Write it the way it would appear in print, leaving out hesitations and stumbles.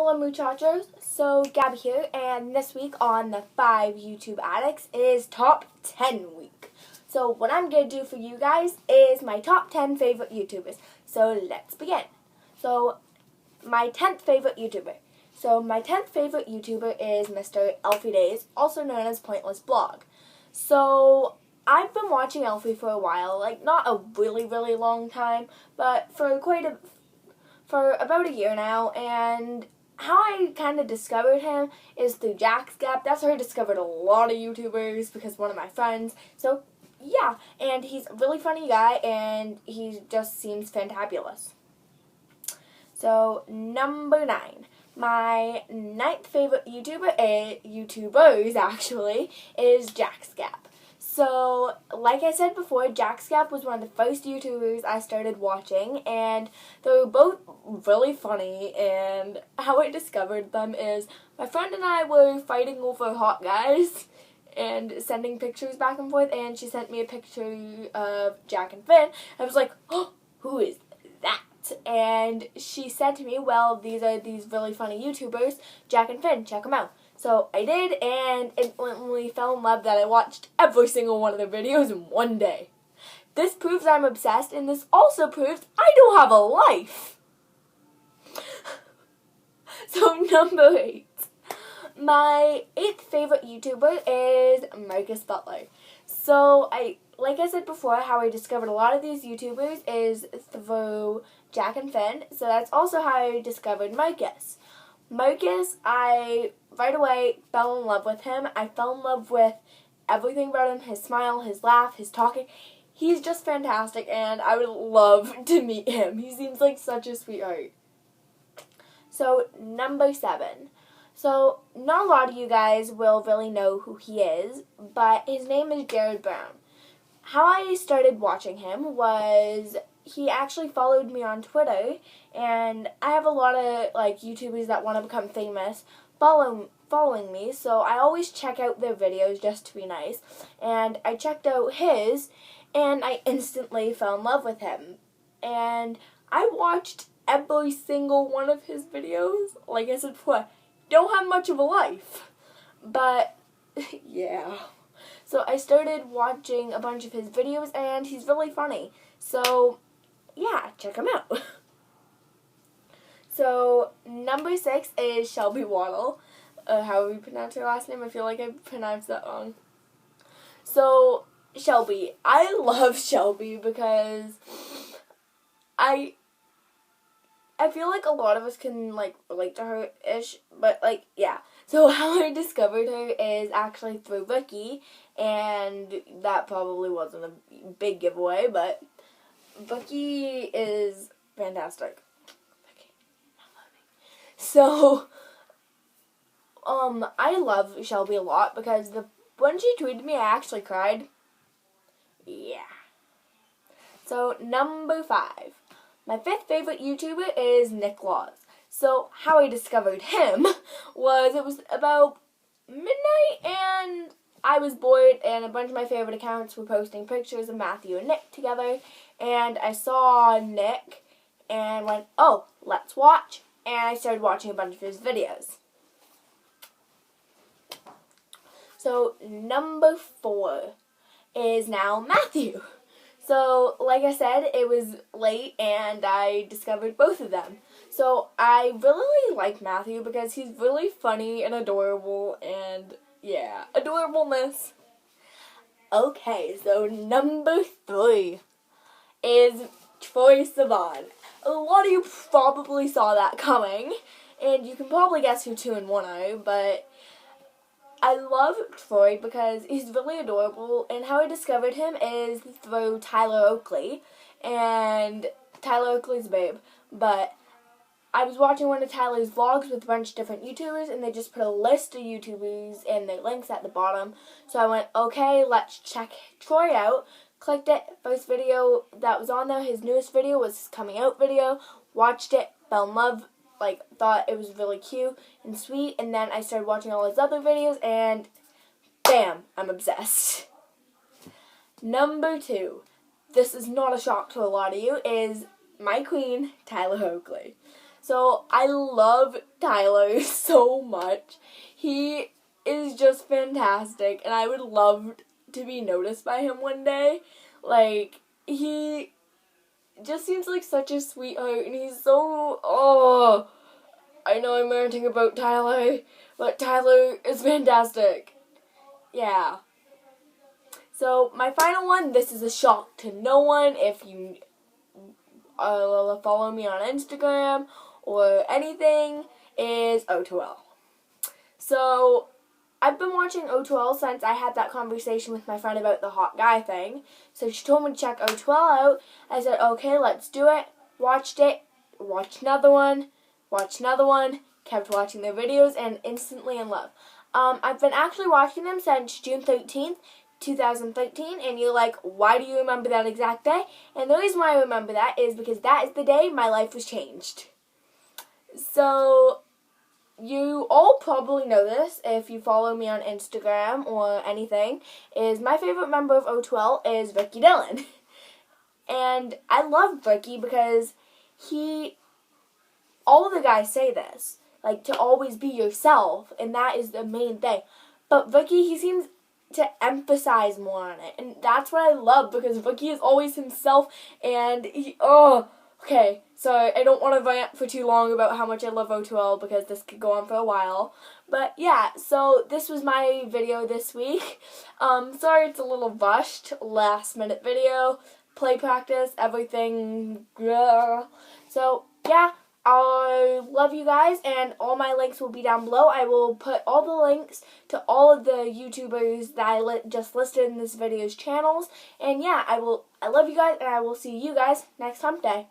Hola muchachos, so Gabby here, and this week on the 5 YouTube Addicts is Top 10 week. So what I'm going to do for you guys is my top 10 favorite YouTubers. So let's begin. So my 10th favorite YouTuber. So my 10th favorite YouTuber is Mr. Elfie Days, also known as Pointless Blog. So I've been watching Elfie for a while, like not a really long time, but for about a year now, and how I kind of discovered him is through JacksGap. That's how I discovered a lot of YouTubers, because one of my friends. So yeah, and he's a really funny guy, and he just seems fantabulous. So number 9. My 9th favorite YouTubers actually, is JacksGap. So, like I said before, JacksGap was one of the first YouTubers I started watching, and they were both really funny, and how I discovered them is my friend and I were fighting over hot guys and sending pictures back and forth, and she sent me a picture of Jack and Finn. I was like, oh, who is that? And she said to me, well, these are these really funny YouTubers, Jack and Finn, check them out. So I did, and instantly fell in love that I watched every single one of their videos in one day. This proves I'm obsessed, and this also proves I don't have a life. So number 8. My 8th favorite YouTuber is Marcus Butler. So like I said before, how I discovered a lot of these YouTubers is through Jack and Finn. So that's also how I discovered Marcus. Marcus, I right away fell in love with him. I fell in love with everything about him, his smile, his laugh, his talking. He's just fantastic, and I would love to meet him. He seems like such a sweetheart. So, number 7. So, not a lot of you guys will really know who he is, but his name is Jared Brown. How I started watching him was he actually followed me on Twitter, and I have a lot of YouTubers that want to become famous following me, so I always check out their videos just to be nice. And I checked out his, and I instantly fell in love with him. And I watched every single one of his videos. Like I said before, don't have much of a life, but yeah. So I started watching a bunch of his videos, and he's really funny. So yeah, check him out. So number 6 is Shelby Waddle. How you pronounce her last name? I feel like I pronounced that wrong. So Shelby, I love Shelby because I feel like a lot of us can relate to her-ish, but yeah. So how I discovered her is actually through Ricky, and that probably wasn't a big giveaway, but Ricky is fantastic. Ricky, I love you. So I love Shelby a lot because when she tweeted me, I actually cried. Yeah. So number 5. My 5th favorite YouTuber is Nick Laws. So how I discovered him was it was about midnight, and I was bored, and a bunch of my favorite accounts were posting pictures of Matthew and Nick together, and I saw Nick and went, oh, let's watch, and I started watching a bunch of his videos. So number 4 is now Matthew. So, like I said, it was late, and I discovered both of them. So, I really like Matthew because he's really funny and adorable, and yeah, adorableness. Okay, so number 3 is Troye Sivan. A lot of you probably saw that coming, and you can probably guess who 2 and 1 are, but I love Troy because he's really adorable, and how I discovered him is through Tyler Oakley, and Tyler Oakley's a babe, but I was watching one of Tyler's vlogs with a bunch of different YouTubers, and they just put a list of YouTubers and their links at the bottom, so I went, okay, let's check Troy out, clicked it, first video that was on there, his newest video was his coming out video, watched it, fell in love, thought it was really cute and sweet, and then I started watching all his other videos, and bam, I'm obsessed. Number 2, this is not a shock to a lot of you, is my queen, Tyler Oakley. So I love Tyler so much. He is just fantastic, and I would love to be noticed by him one day. Like, he just seems like such a sweetheart, and he's so, I know I'm ranting about Tyler, but Tyler is fantastic. Yeah. So, my final one, this is a shock to no one. If you follow me on Instagram or anything, is O2L. So, I've been watching O2L since I had that conversation with my friend about the hot guy thing. So she told me to check O2L out. I said, okay, let's do it. Watched it, watched another one, kept watching their videos, and instantly in love. I've been actually watching them since June 13th, 2013, and you're like, why do you remember that exact day? And the reason why I remember that is because that is the day my life was changed. So, you all probably know this if you follow me on Instagram or anything, is my favorite member of O2L is Ricky Dillon. And I love Ricky because all the guys say this, like, to always be yourself, and that is the main thing. But Ricky, he seems to emphasize more on it, and that's what I love, because Ricky is always himself, and okay, so I don't want to rant for too long about how much I love O2L, because this could go on for a while. But yeah, so this was my video this week. Sorry it's a little rushed, last minute video, play practice, everything. So yeah, I love you guys, and all my links will be down below. I will put all the links to all of the YouTubers that I just listed in this video's channels. And yeah, I love you guys, and I will see you guys next hump day.